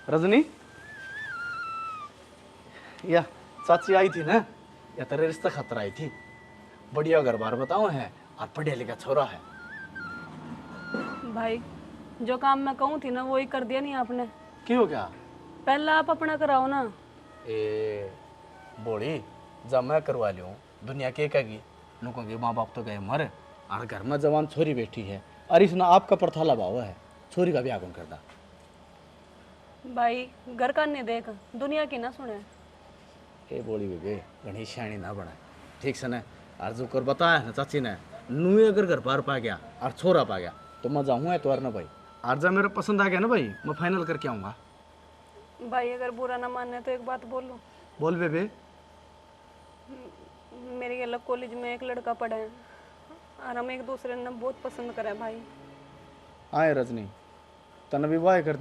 रजनी, या चाची आई थी ना, या तेरे रिश्ता खातर आई थी। बढ़िया घर बार बताओ है और पढ़िया लिखा छोरा है। भाई जो काम मैं कहूँ थी ना वही कर दिया नहीं आपने। क्यों क्या? पहले आप अपना कराओ ना। ए बोली, जब मैं करवा लूँ दुनिया के कहेगी, लोगों के माँ बाप तो गए मर, और घर में जवान छोरी बैठी है, और इसने आपका प्रथाला भाव है, छोरी का ब्याह कौन करता? भाई घर का नहीं देख, दुनिया की ना सुने। ए बोली बेबे, घनी शानी ना बना, ठीक से ना। और जो कर बताया ना चाची ने, नुए अगर घर पार पा गया और छोरा पा गया तो मैं जाऊँगा एतवार ना भाई। और जब मेरा पसंद आ गया ना भाई, मैं फाइनल करके आऊँगा। भाई अगर बुरा ना माने तो एक बात बोलो। बोल बेबे। मेरे अलग कॉलेज में एक लड़का पढ़ा है और हम एक दूसरे ने बहुत पसंद करा है भाई। आए रजनी, तने विवाह कर